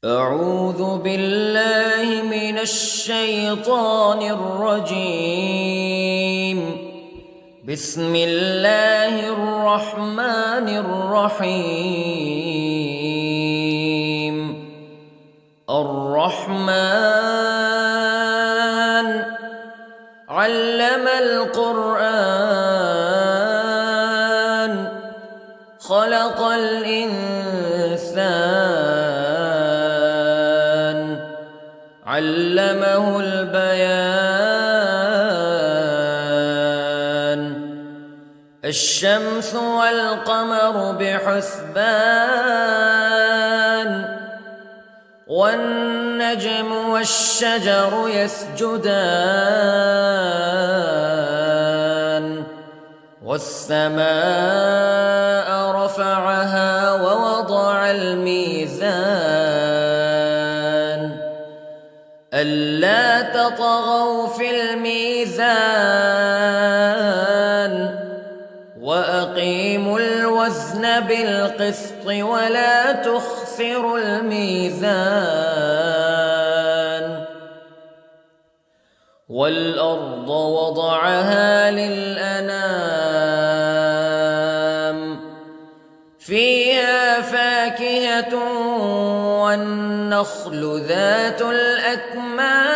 أعوذ بالله من الشيطان الرجيم. بسم الله الرحمن الرحيم. الرحمن علم القرآن خلق الإنسان علمه البيان. الشمس والقمر بحسبان والنجم والشجر يسجدان والسماء رفعها ووضع الميزان ألا تطغوا في الميزان وأقيموا الوزن بالقسط ولا تخسروا الميزان. والأرض وضعها للأنام فيها فاكهة والنخل ذات الأكمام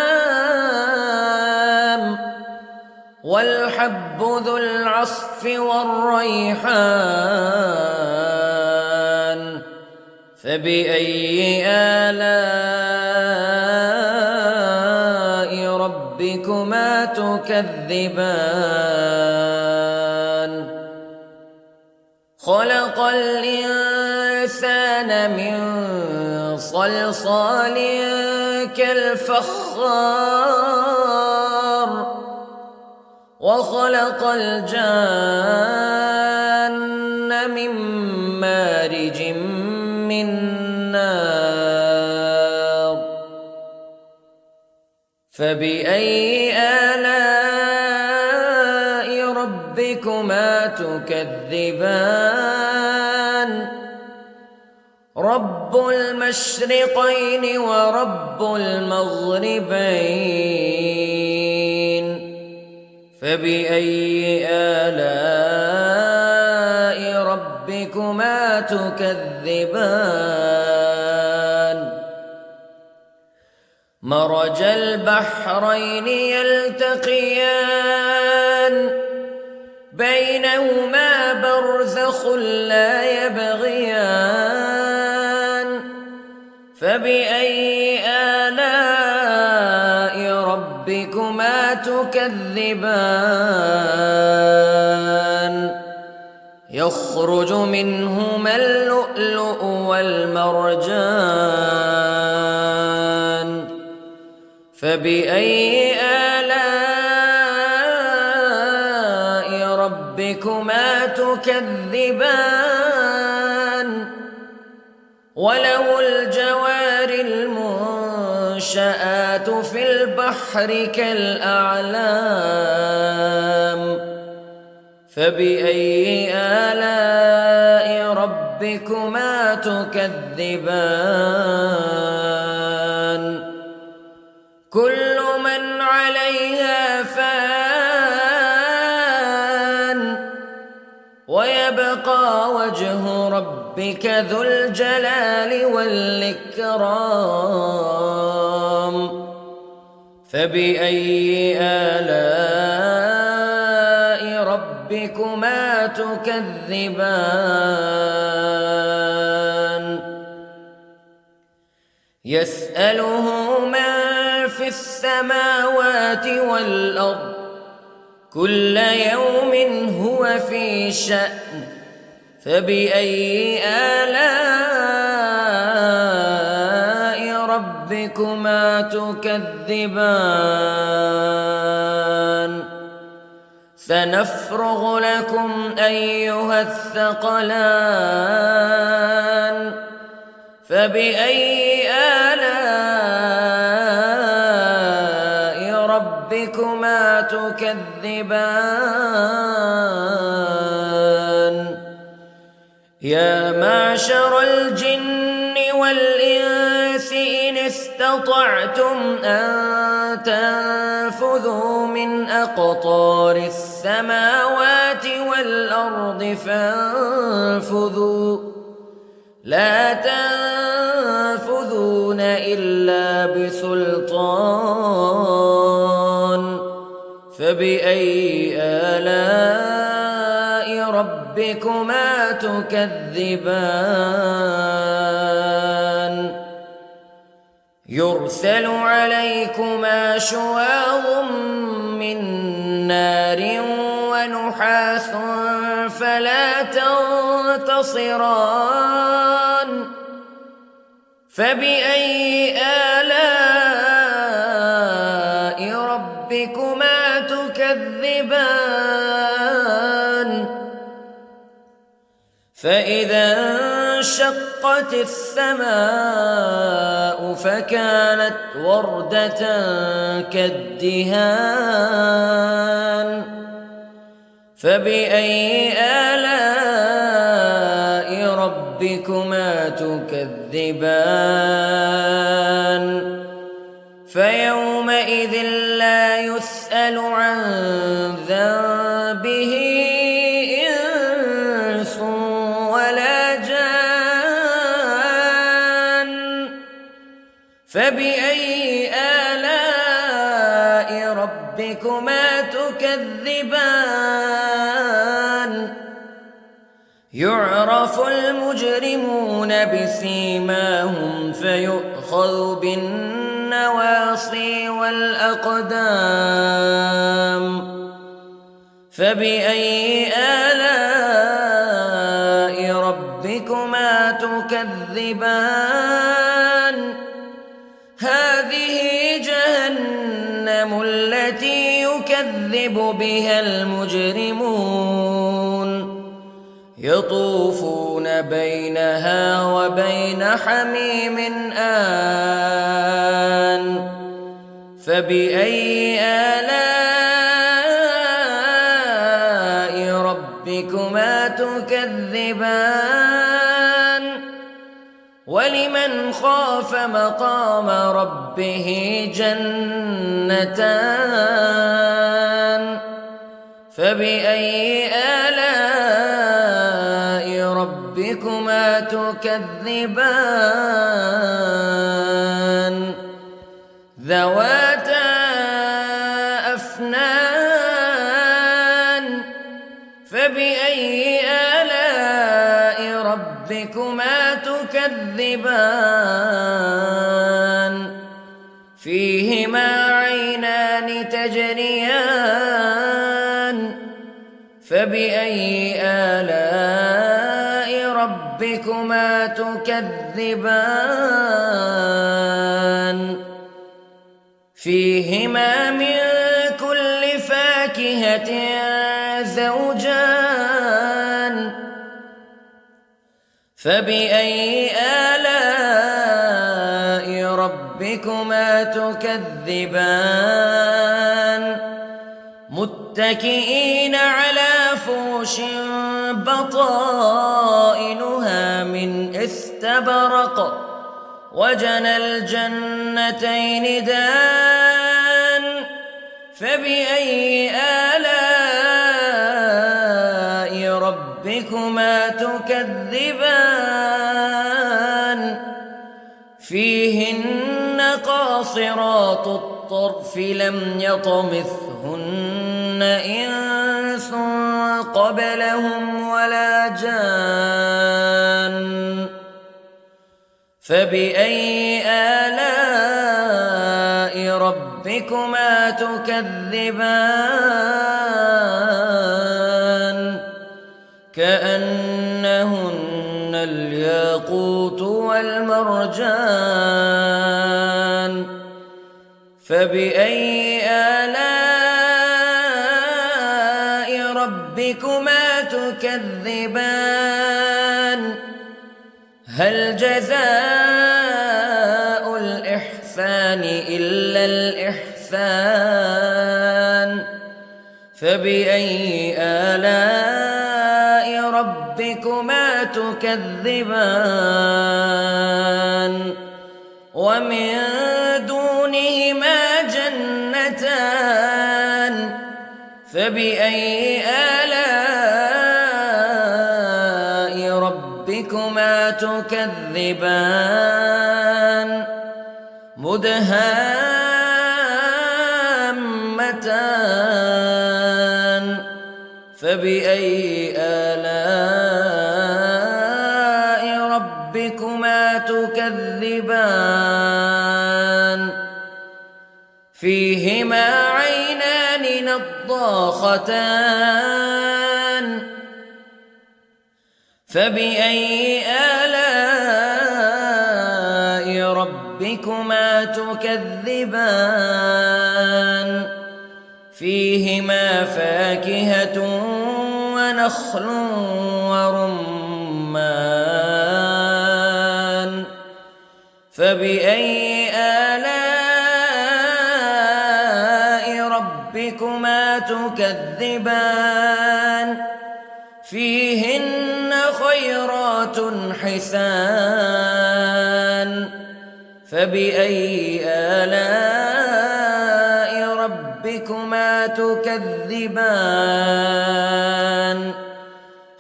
والحب ذو العصف والريحان فبأي آلاء ربكما تكذبان. خلق الإنسان من صلصال كالفخار وخلق الجان من مارج من نار فبأي آلاء ربكما تكذبان. رب المشرقين ورب المغربين فبأي آلاء ربكما تكذبان. مرج البحرين يلتقيان بينهما برزخ لا يبغيان فبأي آلاء ربكما تكذبان. يخرج منهما اللؤلؤ والمرجان فبأي آلاء ربكما تكذبان. وله الجوار المنشآت في البحر كالأعلام فبأي آلاء ربكما تكذبان. كل من عليها فان ويبقى وجه ربك ذو الجلال والإكرام فبأي آلاء ربكما تكذبان. يسأله من في السماوات والأرض كل يوم هو في شأن فبأي آلاء ربكما تكذبان. سنفرغ لكم أيها الثقلان فبأي آلاء ربكما تكذبان. يا معشر الجن والإنس استطعتم أن تنفذوا من أقطار السماوات والأرض فانفذوا لا تنفذون إلا بسلطان فبأي آلاء ربكما تكذبان يرسل عليكما شواظ من نار ونحاس فلا تنتصران فبأي آلاء ربكما تكذبان فإذا انشقت السماء فكانت وردة كالدهان فبأي آلاء ربكما تكذبان فيومئذ لا يسأل عن ذنبه إنس ولا جان فبأي آلاء ربكما تكذبان يعرف المجرمون بسيماهم فيؤخذ بالنواصي والأقدام فبأي آلاء ربكما تكذبان هذه جهنم التي يكذب بها المجرمون يطوفون بينها وبين حميم آن فبأي آلاء ربكما تكذبان ولمن خاف مقام ربه جنتان فبأي آلاء ربكما تكذبان ذواتا أفنان فبأي آلاء ربكما تكذبان فيهما عينان تجريان فبأي آلاء ربكما تكذبان فيهما من كل فاكهة زوجان فبأي آلاء ربكما تكذبان متكئين على فرش بطائنها من استبرق وجنى الجنتين دان فبأي آلاء ربكما تكذبان فيهن قاصرات الطرف لم يطمثهن إنس قبلهم ولا جان فبأي آلاء ربكما تكذبان كأنهن الياقوت والمرجان فبأي آلاء ربكما تكذبان هل جزاء الإحسان إلا الإحسان فبأي آلاء ربكما تكذبان ومن دونهما جنتان فبأي آلاء ربكما تكذبان مدهامتان فبأي آلاء ربكما تكذبان فيهما عينان نضاختان فبأي آلاء ربكما تكذبان فيهما فاكهة ونخل ورمان فبأي آلاء ربكما تكذبان فيهن خيرات حسان فبأي آلاء ربكما تكذبان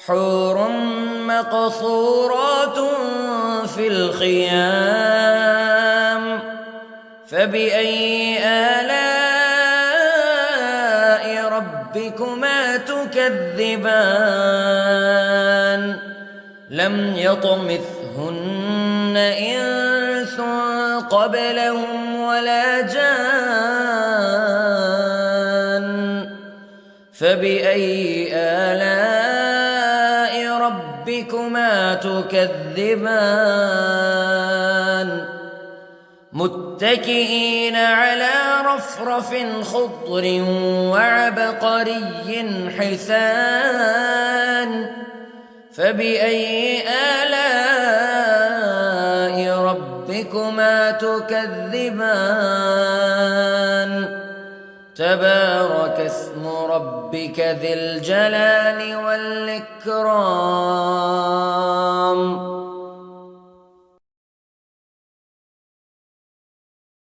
حور مقصورات في الخيام فبأي آلاء ربكما تكذبان لم يطمثهن إنس قبلهم ولا جان فبأي آلاء ربكما تكذبان متكئين على رفرف خضر وعبقري حسان فبأي آلاء ربكما تكذبان تبارك اسم ربك ذي الجلال والإكرام